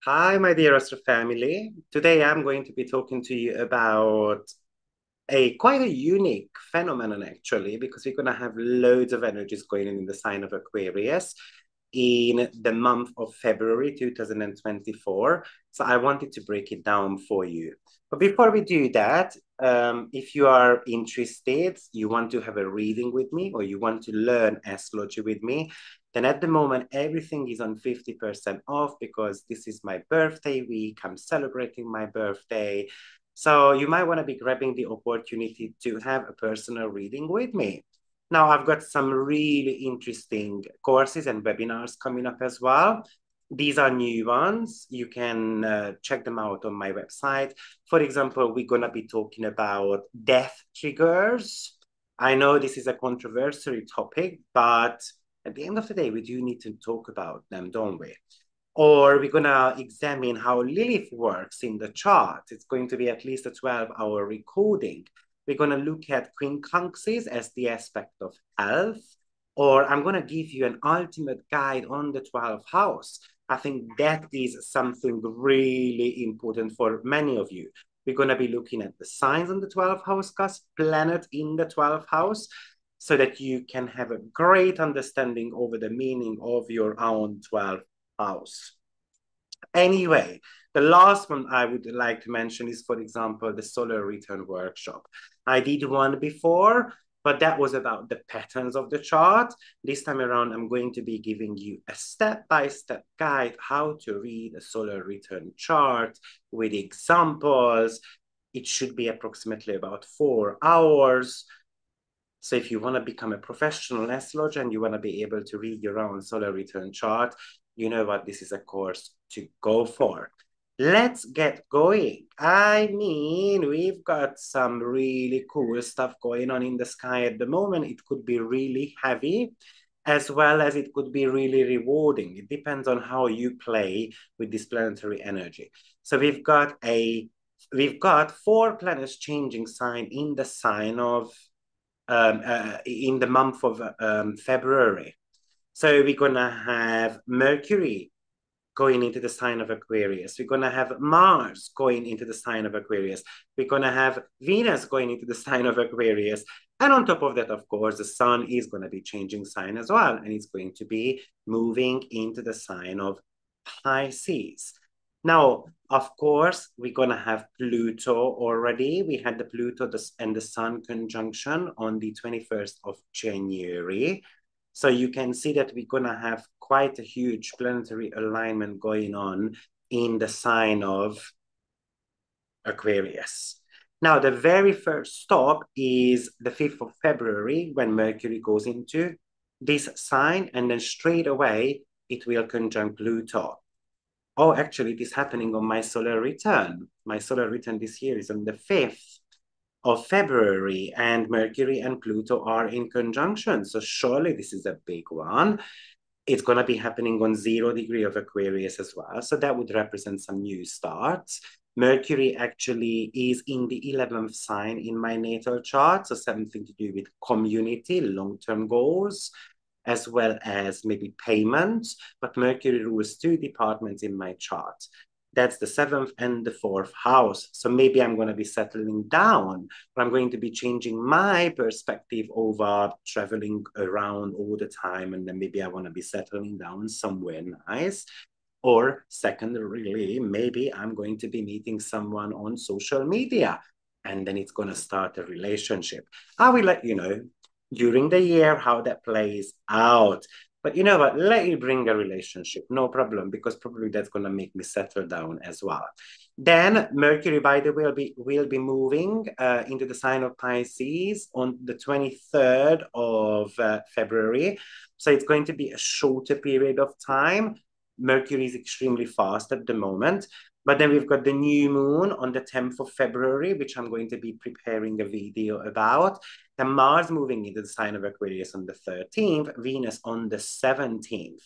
Hi, my dear Astro family. Today I'm going to be talking to you about a quite a unique phenomenon actually, because we're going to have loads of energies going in the sign of Aquarius in the month of February 2024. So I wanted to break it down for you. But before we do that, if you are interested, you want to have a reading with me, or you want to learn astrology with me, then at the moment, everything is on 50% off because this is my birthday week. I'm celebrating my birthday. So you might want to be grabbing the opportunity to have a personal reading with me. Now, I've got some really interesting courses and webinars coming up as well. These are new ones. You can check them out on my website. For example, we're going to be talking about death triggers. I know this is a controversial topic, but at the end of the day, we do need to talk about them, don't we? Or we're going to examine how Lilith works in the chart. It's going to be at least a 12-hour recording. We're going to look at quincunxes as the aspect of health, or I'm going to give you an ultimate guide on the 12th house. I think that is something really important for many of you. We're going to be looking at the signs on the 12th house, cusp planet in the 12th house, so that you can have a great understanding over the meaning of your own 12th house. Anyway, the last one I would like to mention is, for example, the solar return workshop. I did one before, but that was about the patterns of the chart. This time around, I'm going to be giving you a step-by-step guide how to read a solar return chart with examples. It should be approximately about 4 hours. So if you want to become a professional astrologer and you want to be able to read your own solar return chart, you know what, this is a course to go for. Let's get going. I mean, we've got some really cool stuff going on in the sky at the moment. It could be really heavy, as well as it could be really rewarding. It depends on how you play with this planetary energy. So we've got 4 planets changing sign in the sign of in the month of February. So we're going to have Mercury going into the sign of Aquarius. We're going to have Mars going into the sign of Aquarius. We're going to have Venus going into the sign of Aquarius. And on top of that, of course, the sun is going to be changing sign as well. And it's going to be moving into the sign of Pisces. Now, of course, we're going to have Pluto already. We had the Pluto and the Sun conjunction on the 21st of January. So you can see that we're going to have quite a huge planetary alignment going on in the sign of Aquarius. Now, the very first stop is the 5th of February when Mercury goes into this sign, and then straight away it will conjunct Pluto. Oh, actually, it is happening on my solar return. My solar return this year is on the 5th of February, and Mercury and Pluto are in conjunction. So surely this is a big one. It's going to be happening on 0 degree of Aquarius as well. So that would represent some new starts. Mercury actually is in the 11th sign in my natal chart. So something to do with community, long-term goals, as well as maybe payments. But Mercury rules 2 departments in my chart. That's the 7th and the 4th house. So maybe I'm going to be settling down, but I'm going to be changing my perspective over traveling around all the time. And then maybe I want to be settling down somewhere nice. Or secondarily, maybe I'm going to be meeting someone on social media, and then it's going to start a relationship. I will let you know during the year how that plays out. But you know what? Let me bring a relationship, no problem, because probably that's going to make me settle down as well. Then Mercury, by the way, will be moving into the sign of Pisces on the 23rd of February. So it's going to be a shorter period of time. Mercury is extremely fast at the moment. But then we've got the new moon on the 10th of February, which I'm going to be preparing a video about. The Mars moving into the sign of Aquarius on the 13th, Venus on the 17th.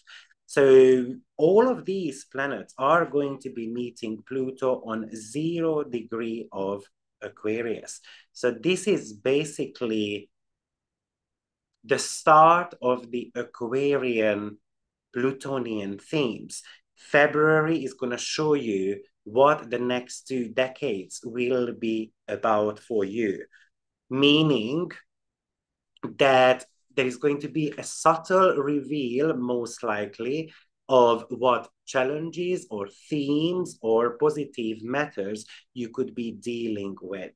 So all of these planets are going to be meeting Pluto on 0 degree of Aquarius. So this is basically the start of the Aquarian Plutonian themes. February is going to show you what the next 2 decades will be about for you, meaning that there is going to be a subtle reveal, most likely, of what challenges or themes or positive matters you could be dealing with.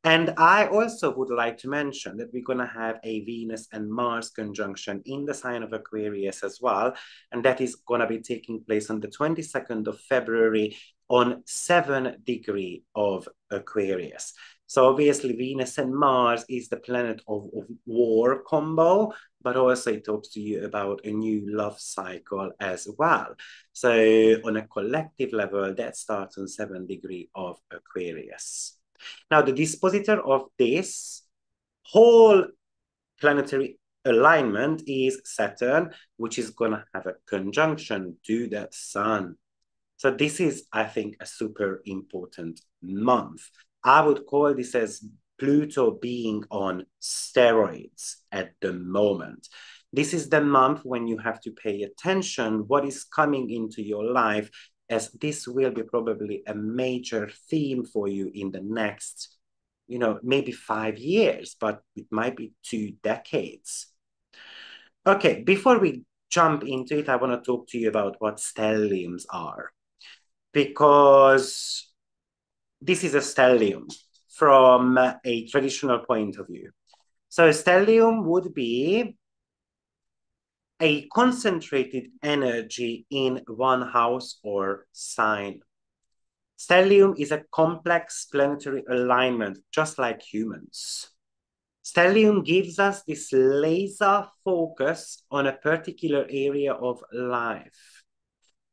And I also would like to mention that we're going to have a Venus and Mars conjunction in the sign of Aquarius as well. And that is going to be taking place on the 22nd of February on 7 degree of Aquarius. So obviously Venus and Mars is the planet of war combo, but also it talks to you about a new love cycle as well. So on a collective level, that starts on 7 degree of Aquarius. Now, the dispositor of this whole planetary alignment is Saturn, which is going to have a conjunction to the Sun. So this is, I think, a super important month. I would call this as Pluto being on steroids at the moment. This is the month when you have to pay attention what is coming into your life, as this will be probably a major theme for you in the next, maybe 5 years, but it might be 2 decades. Okay, before we jump into it, I want to talk to you about what stelliums are, because this is a stellium from a traditional point of view. So a stellium would be a concentrated energy in one house or sign. Stellium is a complex planetary alignment, just like humans. Stellium gives us this laser focus on a particular area of life.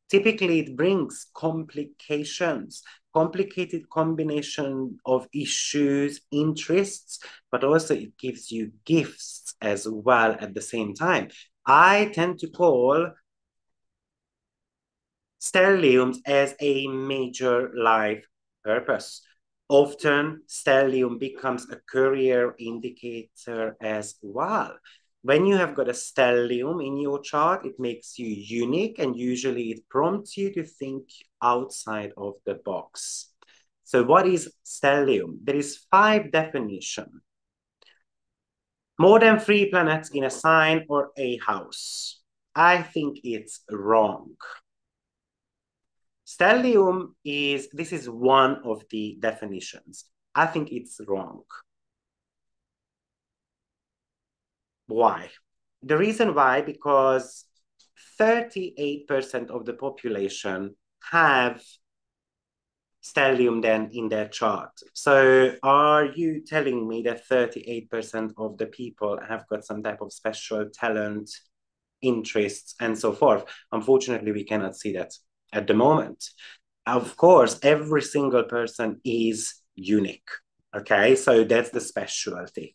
Typically, it brings complications, complicated combination of issues, interests, but also it gives you gifts as well at the same time. I tend to call stelliums as a major life purpose. Often, stellium becomes a career indicator as well. When you have got a stellium in your chart, it makes you unique, and usually it prompts you to think outside of the box. So what is stellium? There is 5 definitions. More than 3 planets in a sign or a house. I think it's wrong. Stellium this is one of the definitions. I think it's wrong. Why? The reason why, because 38% of the population have stellium then in their chart. So are you telling me that 38% of the people have got some type of special talent, interests, and so forth? Unfortunately, we cannot see that at the moment. Of course, every single person is unique. Okay, so that's the specialty.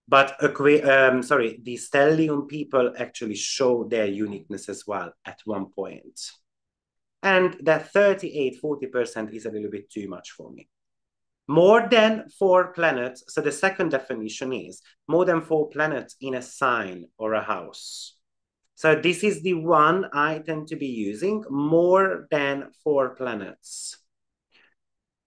But the stellium people actually show their uniqueness as well at one point. And that 38-40% is a little bit too much for me. More than 4 planets. So the second definition is more than 4 planets in a sign or a house. So this is the one I tend to be using, more than 4 planets.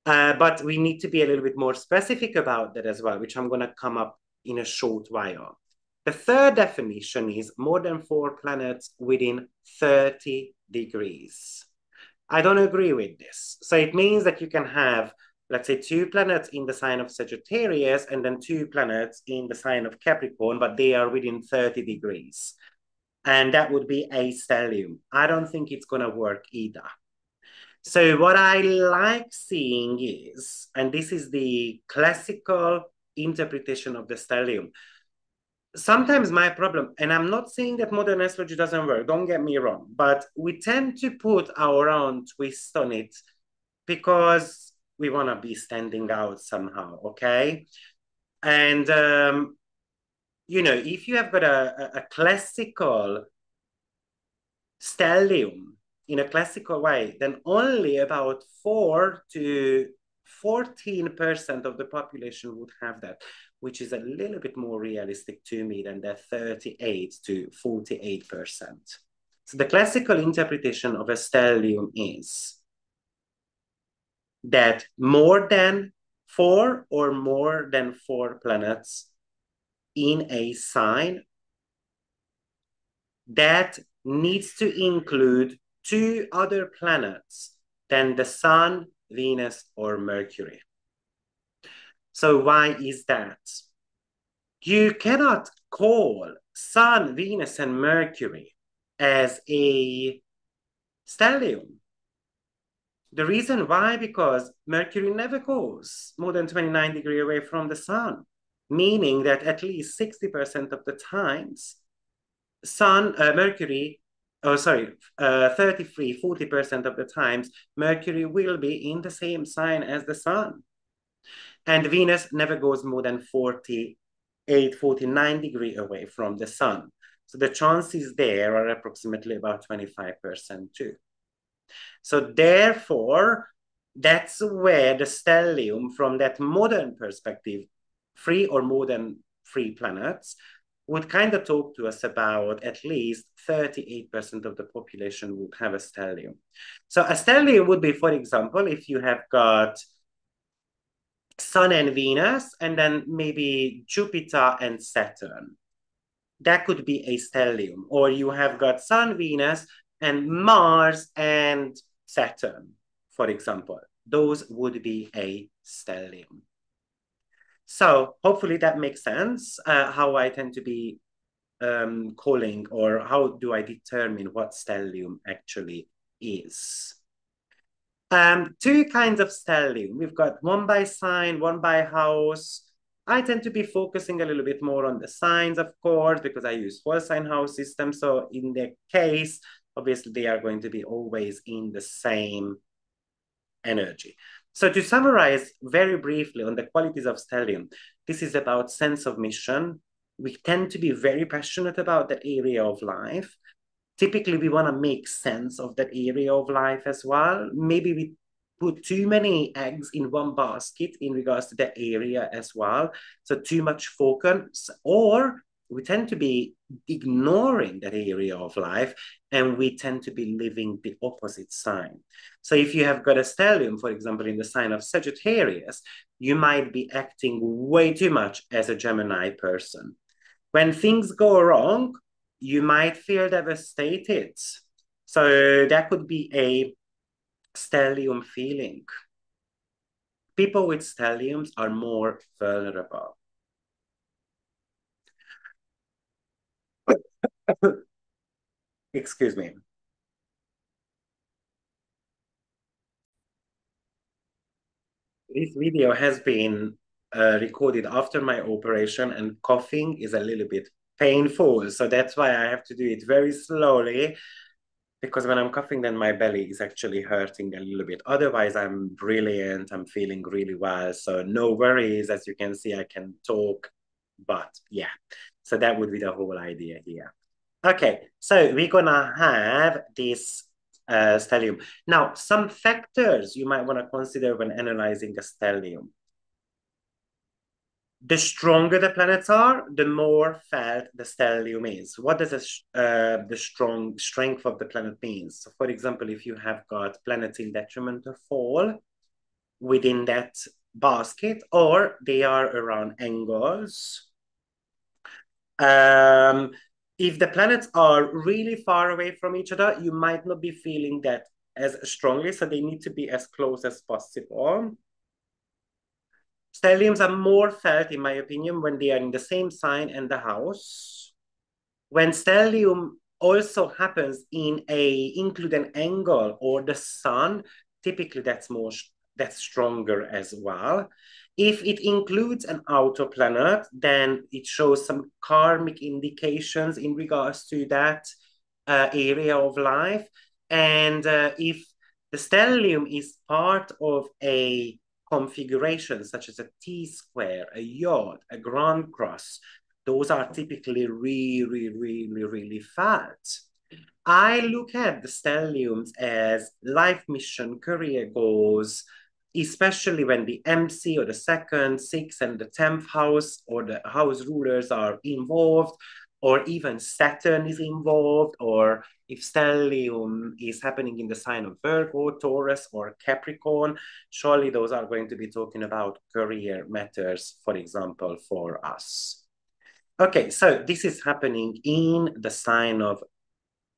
But we need to be a little bit more specific about that as well, which I'm going to come up in a short while. The third definition is more than 4 planets within 30 degrees. I don't agree with this. So it means that you can have, let's say, 2 planets in the sign of Sagittarius and then 2 planets in the sign of Capricorn, but they are within 30 degrees. And that would be a stellium. I don't think it's going to work either. So what I like seeing is, and this is the classical interpretation of the stellium. Sometimes my problem, and I'm not saying that modern astrology doesn't work, don't get me wrong, but we tend to put our own twist on it because we want to be standing out somehow, okay? And, if you have got a classical stellium in a classical way, then only about 4 to 14% of the population would have that, which is a little bit more realistic to me than the 38 to 48%. So the classical interpretation of a stellium is that more than four or more than four planets in a sign that needs to include two other planets than the Sun, Venus, or Mercury. So why is that? You cannot call Sun, Venus, and Mercury as a stellium. The reason why, because Mercury never goes more than 29 degrees away from the Sun, meaning that at least 60% of the times, Mercury, 40% of the times, Mercury will be in the same sign as the Sun. And Venus never goes more than 49 degrees away from the Sun. So the chances there are approximately about 25% too. So therefore, that's where the stellium, from that modern perspective, three or more than three planets, would kind of talk to us about at least 38% of the population would have a stellium. So a stellium would be, for example, if you have got Sun and Venus, and then maybe Jupiter and Saturn. That could be a stellium. Or you have got Sun, Venus, and Mars and Saturn, for example. Those would be a stellium. So hopefully that makes sense, how I tend to be calling, or how do I determine what stellium actually is. Two kinds of stellium. We've got one by sign, one by house. I tend to be focusing a little bit more on the signs, of course, because I use whole sign house system. So in the case, obviously, they are going to be always in the same energy. So to summarize very briefly on the qualities of stellium, this is about sense of mission. We tend to be very passionate about that area of life. Typically, we want to make sense of that area of life as well. Maybe we put too many eggs in one basket in regards to that area as well. So too much focus, or we tend to be ignoring that area of life, and we tend to be living the opposite sign. So if you have got a stellium, for example, in the sign of Sagittarius, you might be acting way too much as a Gemini person. When things go wrong, you might feel devastated. So that could be a stellium feeling. People with stelliums are more vulnerable. Excuse me. This video has been recorded after my operation, and coughing is a little bit painful. So that's why I have to do it very slowly, because when I'm coughing, then my belly is actually hurting a little bit. Otherwise, I'm brilliant. I'm feeling really well. So no worries. As you can see, I can talk. But yeah, so that would be the whole idea here. Okay, so we're gonna have this stellium. Now, some factors you might want to consider when analyzing a stellium. The stronger the planets are, the more felt the stellium is. What does the strong strength of the planet means? So for example, if you have got planets in detriment or fall within that basket, or they are around angles, if the planets are really far away from each other, you might not be feeling that as strongly, so they need to be as close as possible. Stelliums are more felt, in my opinion, when they are in the same sign and the house. When stellium also happens in include an angle or the sun, typically that's stronger as well. If it includes an outer planet, then it shows some karmic indications in regards to that area of life. And if the stellium is part of a configuration such as a T-square, a yod, a grand cross, those are typically really, really, really fat. I look at the stelliums as life mission, career goals, especially when the MC or the second, sixth, and the 10th house or the house rulers are involved. or even Saturn is involved, or if stellium is happening in the sign of Virgo, Taurus, or Capricorn, surely those are going to be talking about career matters, for example, for us. Okay, so this is happening in the sign of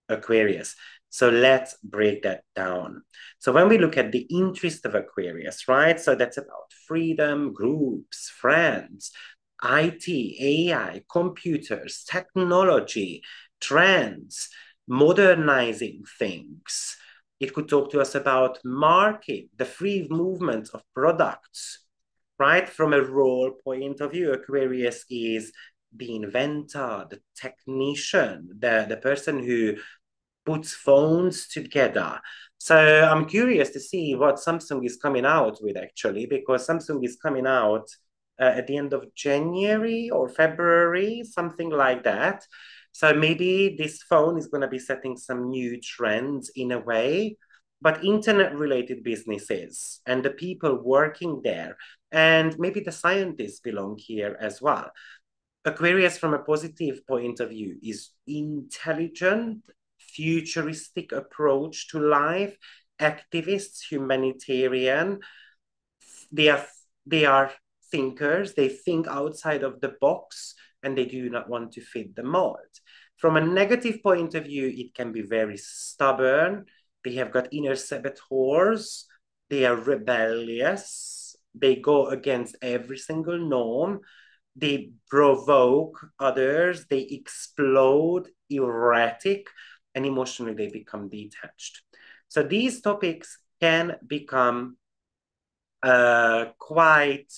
Aquarius. So let's break that down. So when we look at the interest of Aquarius, right? So that's about freedom, groups, friends, IT, AI, computers, technology, trends, modernizing things. It could talk to us about market, the free movement of products, right? From a role point of view, Aquarius is the inventor, the technician, the person who puts phones together. So I'm curious to see what Samsung is coming out with actually, because Samsung is coming out at the end of January or February, something like that. So maybe this phone is going to be setting some new trends in a way, but internet related businesses and the people working there, and maybe the scientists belong here as well. Aquarius, from a positive point of view, is intelligent, futuristic approach to life, activists, humanitarian. They are they are thinkers. They think outside of the box, and they do not want to fit the mold. From a negative point of view, it can be very stubborn. They have got inner saboteurs. They are rebellious. They go against every single norm. They provoke others, they explode, erratic, and emotionally they become detached. So these topics can become quite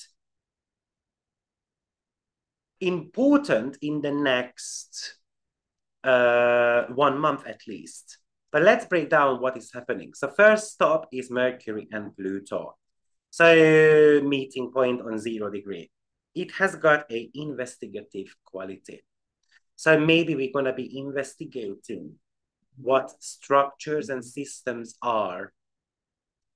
important in the next 1 month at least. But let's break down what is happening. So first stop is Mercury and Pluto. So meeting point on 0 degree. It has got an investigative quality. So maybe we're going to be investigating what structures and systems are.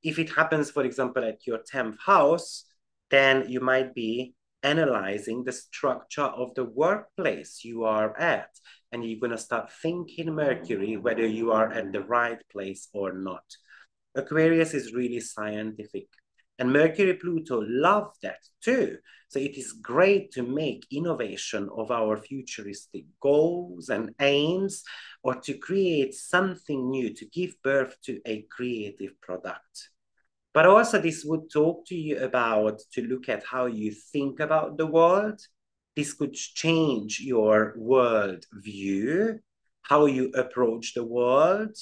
If it happens, for example, at your 10th house, then you might be analyzing the structure of the workplace you are at. And you're going to start thinking Mercury, whether you are at the right place or not. Aquarius is really scientific. And Mercury Pluto love that too. So it is great to make innovation of our futuristic goals and aims, or to create something new, to give birth to a creative product. But also this would talk to you about to look at how you think about the world. This could change your world view, how you approach the world.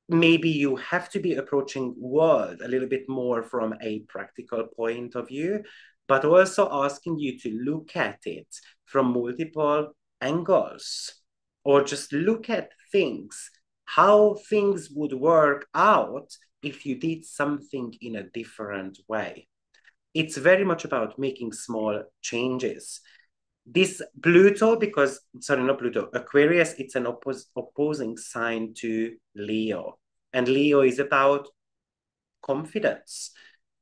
Maybe you have to be approaching world a little bit more from a practical point of view, but also asking you to look at it from multiple angles, or just look at things, how things would work out if you did something in a different way. It's very much about making small changes. This Pluto, because, sorry, not Pluto, Aquarius, it's an opposing sign to Leo. And Leo is about confidence.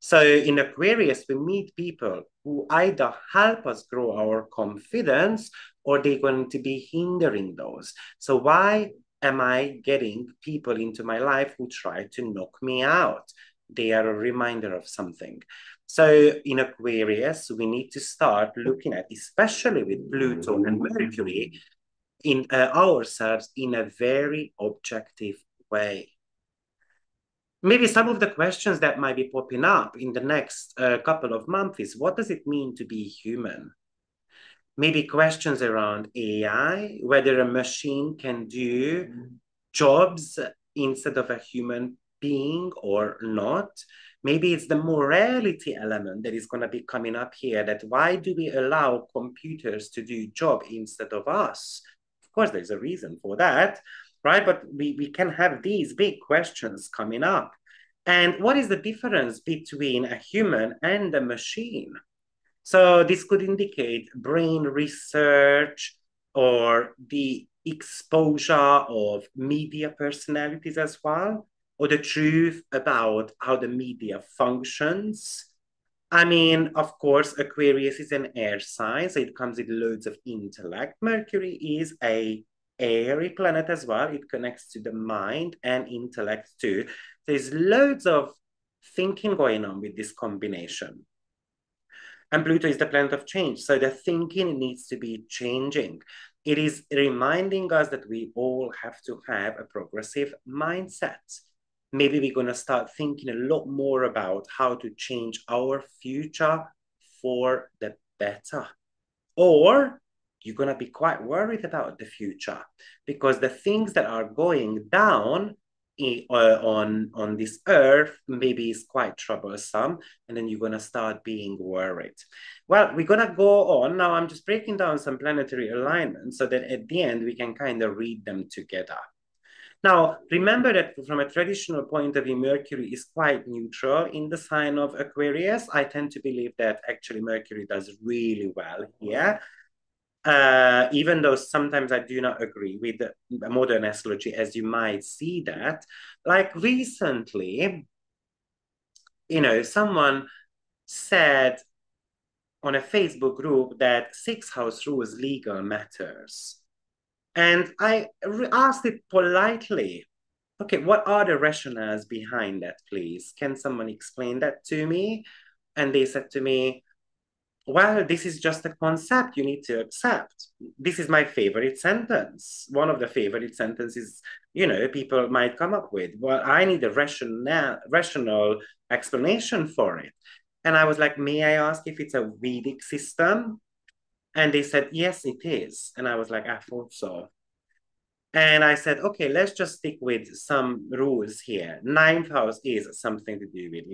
So in Aquarius, we meet people who either help us grow our confidence, or they're going to be hindering those. So why am I getting people into my life who try to knock me out? They are a reminder of something. So in Aquarius, we need to start looking at, especially with Pluto and Mercury, in ourselves in a very objective way. Maybe some of the questions that might be popping up in the next couple of months is, what does it mean to be human? Maybe questions around AI, whether a machine can do jobs instead of a human being or not. Maybe it's the morality element that is going to be coming up here, that why do we allow computers to do job instead of us? Of course, there's a reason for that, right? But we can have these big questions coming up. And what is the difference between a human and a machine? So this could indicate brain research, or the exposure of media personalities as well, or the truth about how the media functions. I mean, of course, Aquarius is an air sign, so it comes with loads of intellect. Mercury is a airy planet as well. It connects to the mind and intellect too. There's loads of thinking going on with this combination. And Pluto is the planet of change. So the thinking needs to be changing. It is reminding us that we all have to have a progressive mindset. Maybe we're going to start thinking a lot more about how to change our future for the better. Or you're going to be quite worried about the future because the things that are going down on this earth maybe is quite troublesome, and then you're going to start being worried. Well, we're going to go on now. I'm just breaking down some planetary alignments so that at the end we can kind of read them together. Now, remember that from a traditional point of view, Mercury is quite neutral in the sign of Aquarius. I tend to believe that actually Mercury does really well here. Even though sometimes I do not agree with the modern astrology, as you might see that. Like recently, someone said on a Facebook group that sixth house rules legal matters. And I asked it politely, okay, what are the rationales behind that, please? Can someone explain that to me? And they said to me, well, this is just a concept you need to accept. This is my favorite sentence. One of the favorite sentences, people might come up with. Well, I need a rational explanation for it. And I was like, may I ask if it's a Vedic system? And they said, yes, it is. And I was like, I thought so. And I said, okay, let's just stick with some rules here. Ninth house is something to do with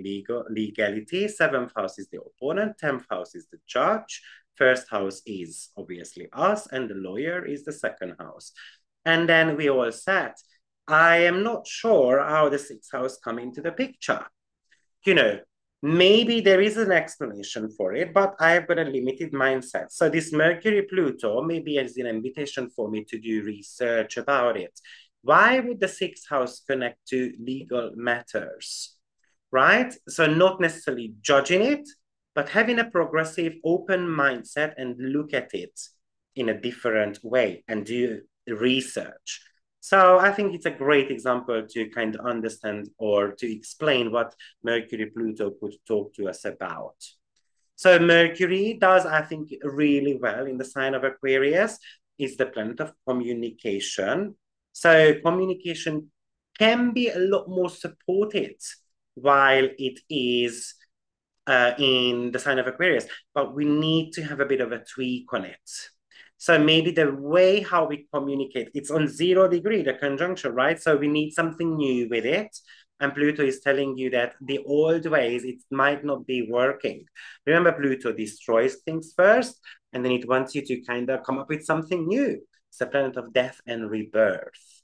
legality. Seventh house is the opponent. 10th house is the judge. First house is obviously us, and the lawyer is the second house. And then we all said, I am not sure how the sixth house come into the picture. Maybe there is an explanation for it, but I have got a limited mindset. So this Mercury-Pluto maybe is an invitation for me to do research about it. Why would the sixth house connect to legal matters, right? So not necessarily judging it, but having a progressive, open mindset and look at it in a different way and do research. So I think it's a great example to kind of understand or to explain what Mercury-Pluto could talk to us about. So Mercury does, I think, really well in the sign of Aquarius. It's the planet of communication. So communication can be a lot more supported while it is in the sign of Aquarius, but we need to have a bit of a tweak on it. So maybe the way how we communicate, it's on 0 degree, the conjunction, right? So we need something new with it. And Pluto is telling you that the old ways, it might not be working. Remember, Pluto destroys things first, and then it wants you to kind of come up with something new. It's a planet of death and rebirth.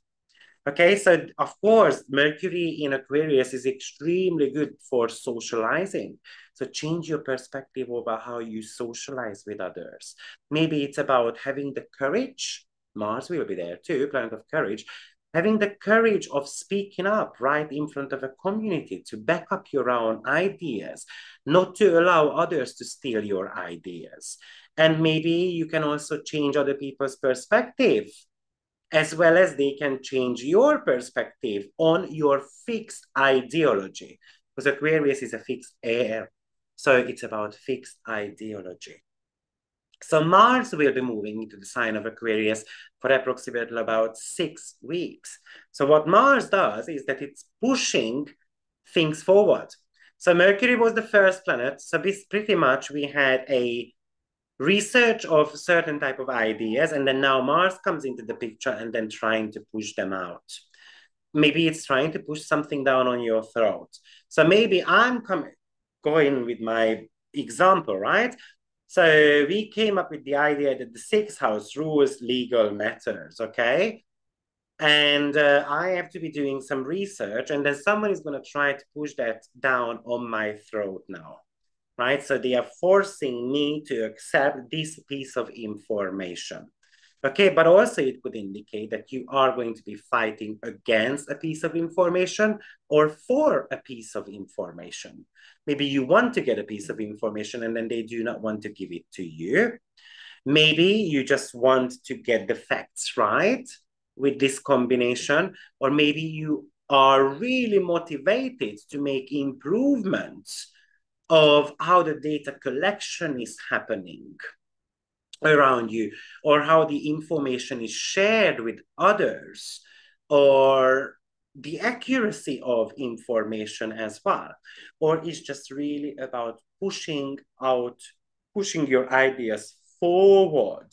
Okay, so of course, Mercury in Aquarius is extremely good for socializing. So change your perspective over how you socialize with others. Maybe it's about having the courage. Mars will be there too, planet of courage. Having the courage of speaking up right in front of a community to back up your own ideas, not to allow others to steal your ideas. And maybe you can also change other people's perspective, as well as they can change your perspective on your fixed ideology. Because Aquarius is a fixed air, so it's about fixed ideology. So Mars will be moving into the sign of Aquarius for approximately about 6 weeks. So what Mars does is that it's pushing things forward. So Mercury was the first planet. So this pretty much we had a research of certain type of ideas, and then now Mars comes into the picture and then trying to push them out. Maybe it's trying to push something down on your throat. So maybe I'm going with my example, right? So we came up with the idea that the sixth house rules legal matters, okay? And I have to be doing some research, and then someone is going to try to push that down on my throat now. Right? So they are forcing me to accept this piece of information. Okay, but also it could indicate that you are going to be fighting against a piece of information or for a piece of information. Maybe you want to get a piece of information and then they do not want to give it to you. Maybe you just want to get the facts right with this combination, or maybe you are really motivated to make improvements of how the data collection is happening around you, or how the information is shared with others, or the accuracy of information as well. Or it's just really about pushing your ideas forward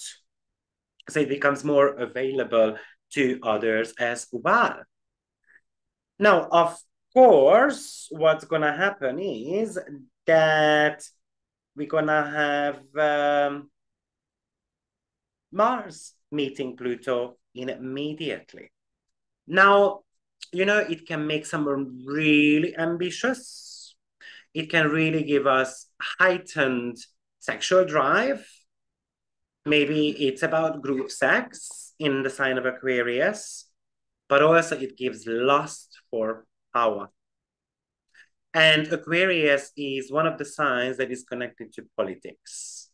so it becomes more available to others as well. Now, of course, what's going to happen is that we're going to have Mars meeting Pluto immediately. Now, it can make someone really ambitious. It can really give us heightened sexual drive. Maybe it's about group sex in the sign of Aquarius, but also it gives lust for power. And Aquarius is one of the signs that is connected to politics.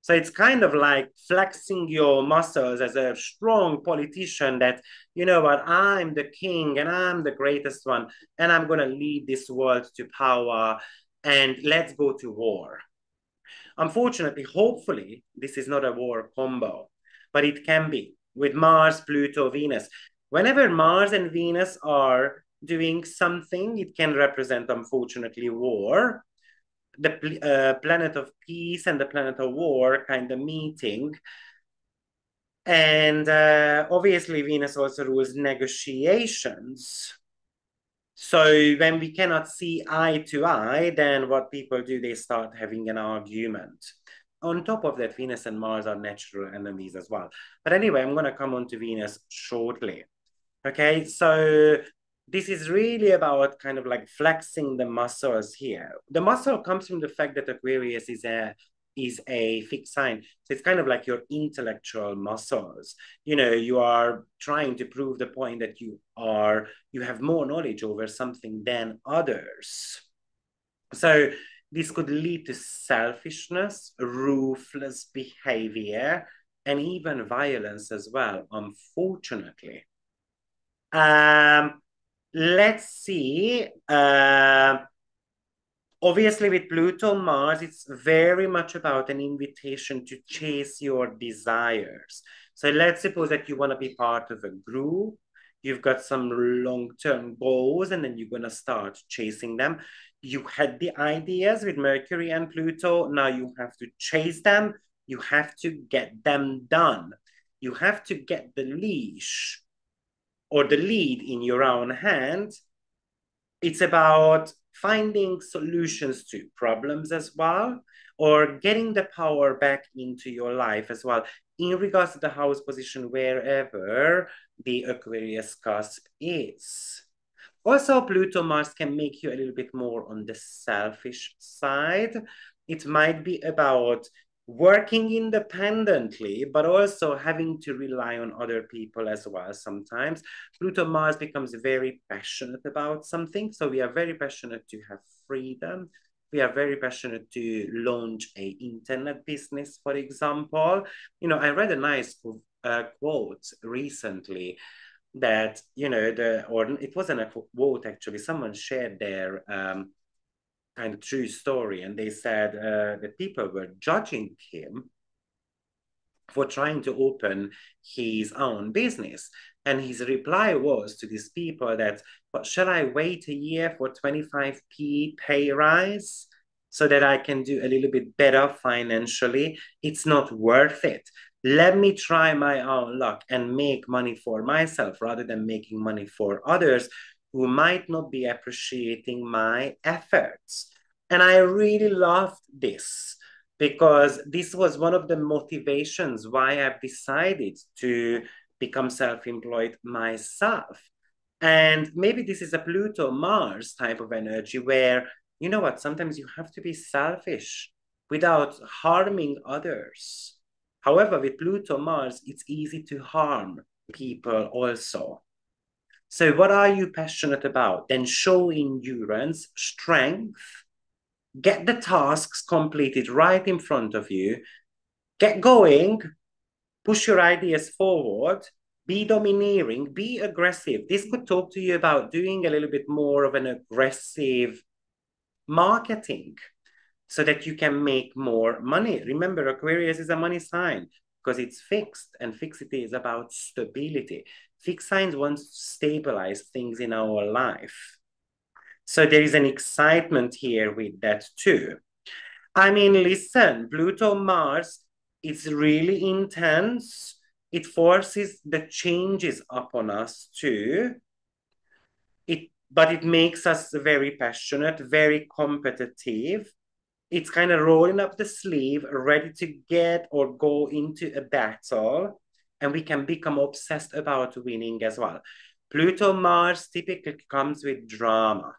So it's kind of like flexing your muscles as a strong politician that, you know what, I'm the king and I'm the greatest one, and I'm going to lead this world to power, and let's go to war. Unfortunately, hopefully, this is not a war combo, but it can be with Mars, Pluto, Venus. Whenever Mars and Venus are doing something, it can represent, unfortunately, war. The planet of peace and the planet of war kind of meeting. And obviously, Venus also rules negotiations. So when we cannot see eye to eye, then what people do, they start having an argument. On top of that, Venus and Mars are natural enemies as well. But anyway, I'm going to come on to Venus shortly. Okay, so this is really about kind of like flexing the muscles here. The muscle comes from the fact that Aquarius is a fixed sign. So it's kind of like your intellectual muscles. You are trying to prove the point that you have more knowledge over something than others. So this could lead to selfishness, ruthless behavior, and even violence as well, unfortunately. Let's see. Obviously, with Pluto, Mars, it's very much about an invitation to chase your desires. So let's suppose that you want to be part of a group. You've got some long-term goals, and then you're going to start chasing them. You had the ideas with Mercury and Pluto. Now you have to chase them. You have to get them done. You have to get the leash or the lead in your own hand. It's about finding solutions to problems as well, or getting the power back into your life as well, in regards to the house position, wherever the Aquarius cusp is. Also, Pluto Mars can make you a little bit more on the selfish side. It might be about working independently, but also having to rely on other people as well sometimes. Pluto Mars becomes very passionate about something. So we are very passionate to have freedom. We are very passionate to launch a internet business, for example. I read a nice quote recently that, or it wasn't a quote actually, someone shared their kind of true story, and they said that people were judging him for trying to open his own business. And his reply was to these people that, but shall I wait a year for 25p pay rise so that I can do a little bit better financially? It's not worth it. Let me try my own luck and make money for myself rather than making money for others who might not be appreciating my efforts. And I really loved this, because this was one of the motivations why I've decided to become self-employed myself. And maybe this is a Pluto Mars type of energy where, you know what, sometimes you have to be selfish without harming others. However, with Pluto Mars, it's easy to harm people also. So what are you passionate about? Then show endurance, strength, get the tasks completed right in front of you, get going, push your ideas forward, be domineering, be aggressive. This could talk to you about doing a little bit more of an aggressive marketing so that you can make more money. Remember, Aquarius is a money sign because it's fixed, and fixity is about stability. Fixed signs want to stabilize things in our life. So there is an excitement here with that too. I mean, listen, Pluto Mars, it's really intense. It forces the changes upon us too. But it makes us very passionate, very competitive. It's kind of rolling up the sleeve, ready to get or go into a battle. And we can become obsessed about winning as well. Pluto Mars typically comes with drama.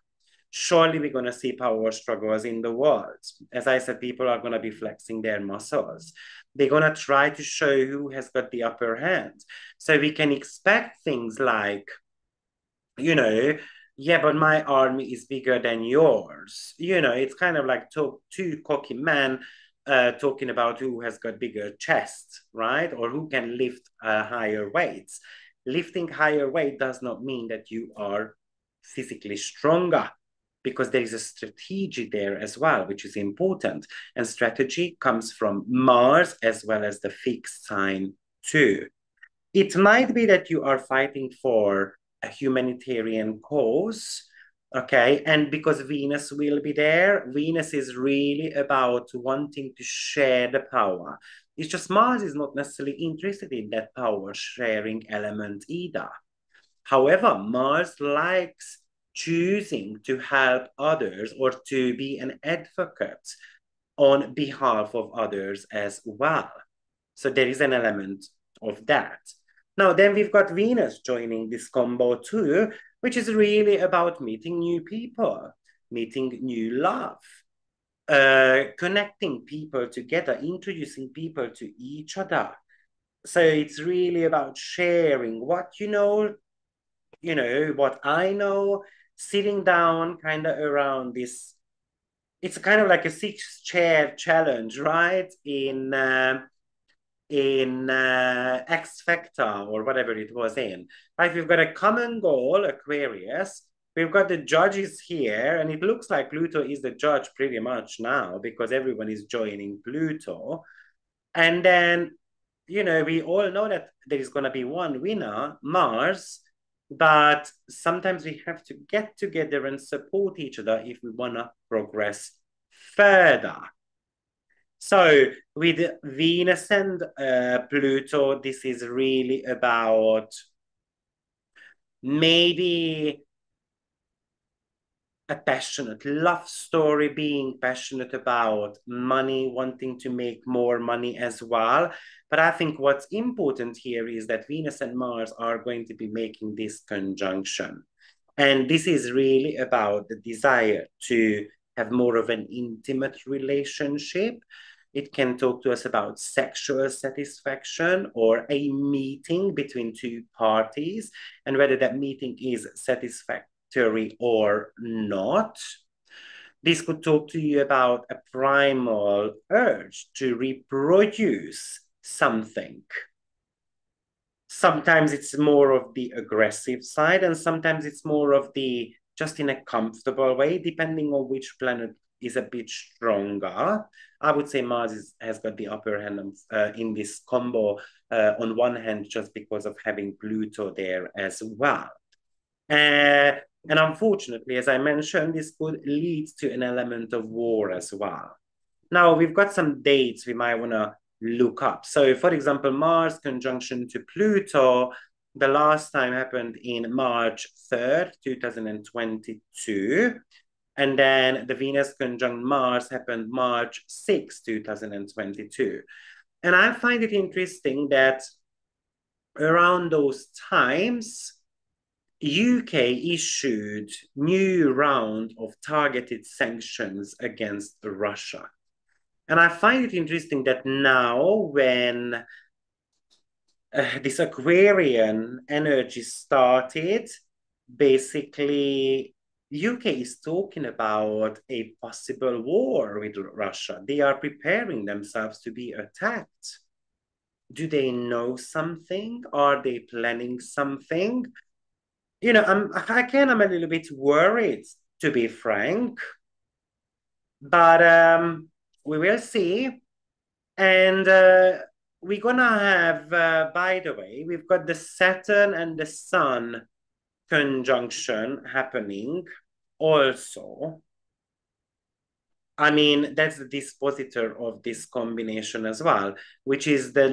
Surely we're going to see power struggles in the world. As I said, people are going to be flexing their muscles. They're going to try to show who has got the upper hand. So we can expect things like, you know, yeah, but my army is bigger than yours. You know, it's kind of like two cocky men talking about who has got bigger chest, right? Or who can lift higher weights. Lifting higher weight does not mean that you are physically stronger, because there is a strategy there as well, which is important. And strategy comes from Mars as well as the fixed sign too. It might be that you are fighting for a humanitarian cause, okay? And because Venus will be there, Venus is really about wanting to share the power. It's just Mars is not necessarily interested in that power sharing element either. However, Mars likes choosing to help others or to be an advocate on behalf of others as well. So there is an element of that. Now, then we've got Venus joining this combo too, which is really about meeting new people, meeting new love, connecting people together, introducing people to each other. So it's really about sharing what what I know, sitting down kind of around this. It's kind of like a 6-chair challenge, right? In X Factor or whatever it was in. Right, we've got a common goal, Aquarius. We've got the judges here, and it looks like Pluto is the judge pretty much now because everyone is joining Pluto. And then, we all know that there is going to be one winner, Mars, but sometimes we have to get together and support each other if we want to progress further. So with Venus and Pluto, this is really about maybe a passionate love story, being passionate about money, wanting to make more money as well. But I think what's important here is that Venus and Mars are going to be making this conjunction. And this is really about the desire to have more of an intimate relationship. It can talk to us about sexual satisfaction or a meeting between two parties, and whether that meeting is satisfactory or not. This could talk to you about a primal urge to reproduce something. Sometimes it's more of the aggressive side, and sometimes it's more of the just in a comfortable way, depending on which planet is a bit stronger. I would say Mars has got the upper hand in this combo, on one hand, just because of having Pluto there as well. And unfortunately, as I mentioned, this could lead to an element of war as well. Now, we've got some dates we might want to look up. So, for example, Mars conjunction to Pluto, the last time happened in March 3rd, 2022. And then the Venus conjunct Mars happened March 6, 2022. And I find it interesting that around those times, UK issued new round of targeted sanctions against Russia. And I find it interesting that now when this Aquarian energy started, basically UK is talking about a possible war with Russia. They are preparing themselves to be attacked. Do they know something? Are they planning something? You know, I'm a little bit worried, to be frank, but we will see. And we're gonna have, by the way, we've got the Saturn and the Sun conjunction happening also. I mean, that's the dispositor of this combination as well, which is the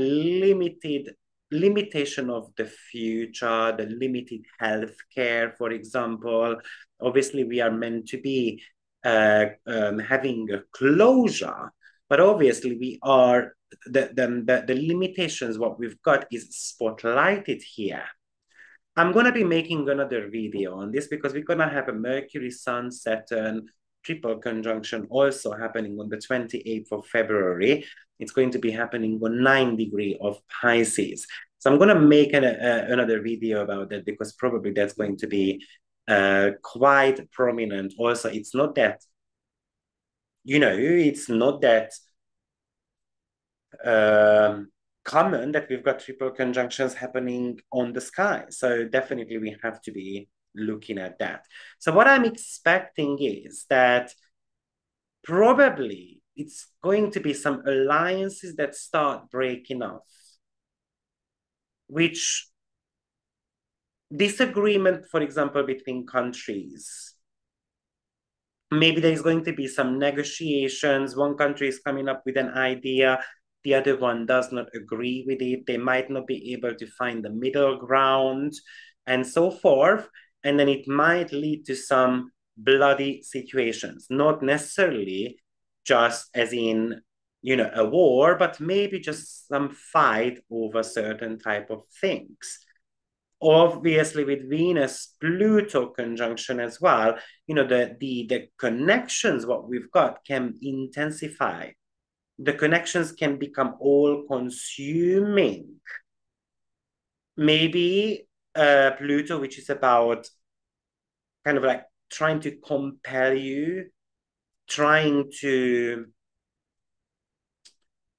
limitation of the future, the limited healthcare, for example. Obviously, we are meant to be having a closure, but obviously we are the limitations. What we've got is spotlighted here. I'm going to be making another video on this because we're going to have a Mercury, Sun, Saturn triple conjunction also happening on the 28th of February. It's going to be happening on 9 degrees of Pisces. So I'm going to make another video about that because probably that's going to be quite prominent. Also, it's not that, it's not that common that we've got triple conjunctions happening on the sky. So definitely we have to be looking at that. So what I'm expecting is that probably it's going to be some alliances that start breaking off, which disagreement, for example, between countries. Maybe there's going to be some negotiations. One country is coming up with an idea, the other one does not agree with it. They might not be able to find the middle ground and so forth. And then it might lead to some bloody situations, not necessarily just as in, a war, but maybe just some fight over certain type of things. Obviously, with Venus Pluto conjunction as well, the connections what we've got can intensify. The connections can become all consuming. Maybe Pluto, which is about kind of like trying to compel you, trying to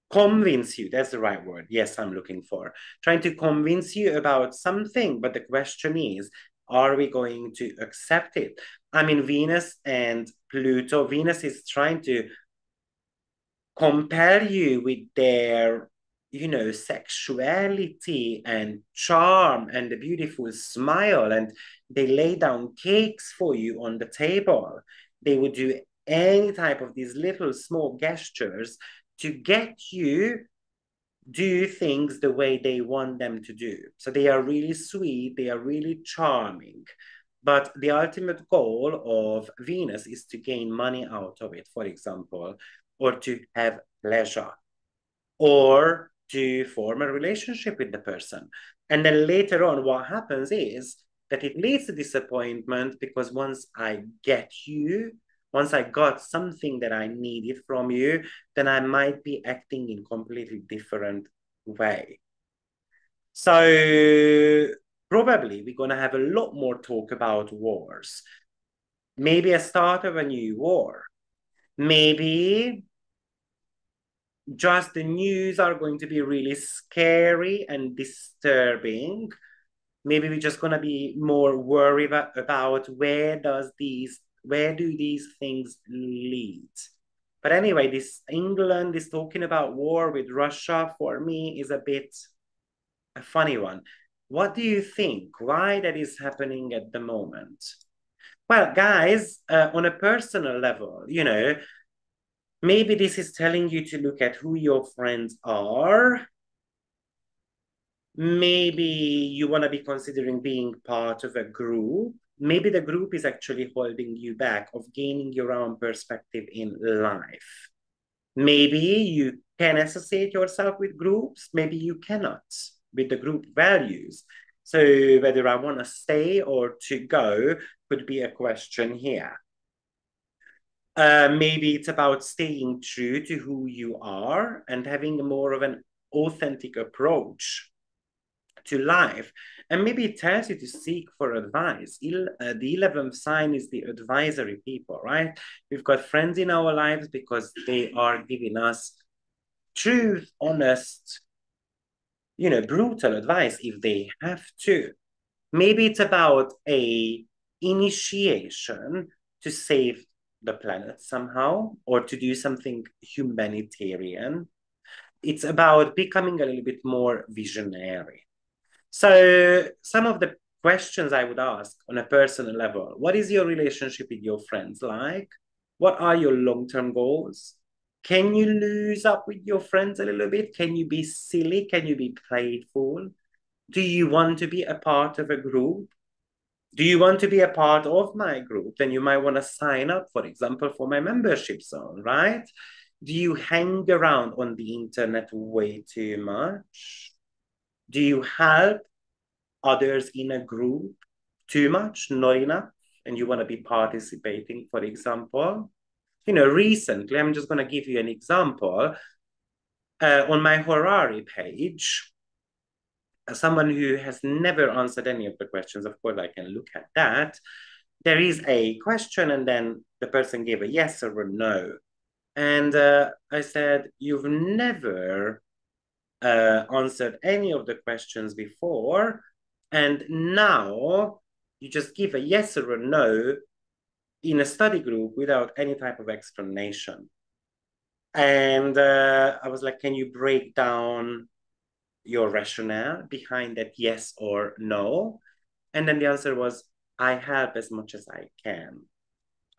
convince you. That's the right word. Yes, I'm looking for. Trying to convince you about something. But the question is, are we going to accept it? I mean, Venus and Pluto, Venus is trying to compel you with their, sexuality and charm and the beautiful smile. And they lay down cakes for you on the table. They would do any type of these little small gestures to get you do things the way they want them to do. So they are really sweet, they are really charming. But the ultimate goal of Venus is to gain money out of it, for example, or to have pleasure, or to form a relationship with the person. And then later on, what happens is that it leads to disappointment because once I get you, once I got something that I needed from you, then I might be acting in completely different way. So probably we're going to have a lot more talk about wars. Maybe a start of a new war. Maybe just the news are going to be really scary and disturbing. Maybe we're just going to be more worried about where do these things lead. But anyway, this England is talking about war with Russia for me is a bit a funny one. What do you think? Why that is happening at the moment? Well, guys, on a personal level, maybe this is telling you to look at who your friends are. Maybe you want to be considering being part of a group. Maybe the group is actually holding you back of gaining your own perspective in life. Maybe you can associate yourself with groups. Maybe you cannot with the group values. So whether I want to stay or to go could be a question here. Maybe it's about staying true to who you are and having more of an authentic approach to life. And maybe it tells you to seek for advice. The 11th sign is the advisory people, right? We've got friends in our lives because they are giving us truth, honest, brutal advice if they have to. Maybe it's about a initiation to save the planet somehow or to do something humanitarian. It's about becoming a little bit more visionary. So some of the questions I would ask on a personal level: what is your relationship with your friends like? What are your long-term goals? Can you lose up with your friends a little bit? Can you be silly? Can you be playful? Do you want to be a part of a group? Do you want to be a part of my group? Then you might want to sign up, for example, for my membership zone, right? Do you hang around on the internet way too much? Do you help others in a group too much, not enough, and you want to be participating, for example? Recently, I'm just going to give you an example. On my Horari page, someone who has never answered any of the questions, of course, I can look at that. There is a question, and then the person gave a yes or a no. And I said, you've never answered any of the questions before, and now you just give a yes or a no in a study group without any type of explanation. And I was like, can you break down your rationale behind that yes or no? And then the answer was, I help as much as I can.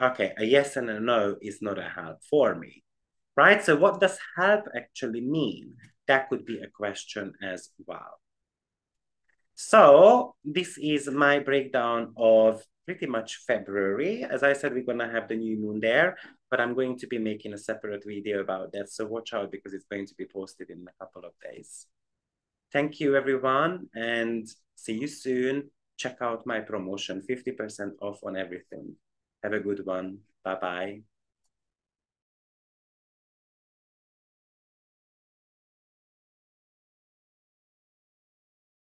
Okay, a yes and a no is not a help for me, right? So what does help actually mean? That could be a question as well. So this is my breakdown of pretty much February. As I said, we're going to have the new moon there, but I'm going to be making a separate video about that. So watch out because it's going to be posted in a couple of days. Thank you, everyone, and see you soon. Check out my promotion, 50% off on everything. Have a good one. Bye-bye.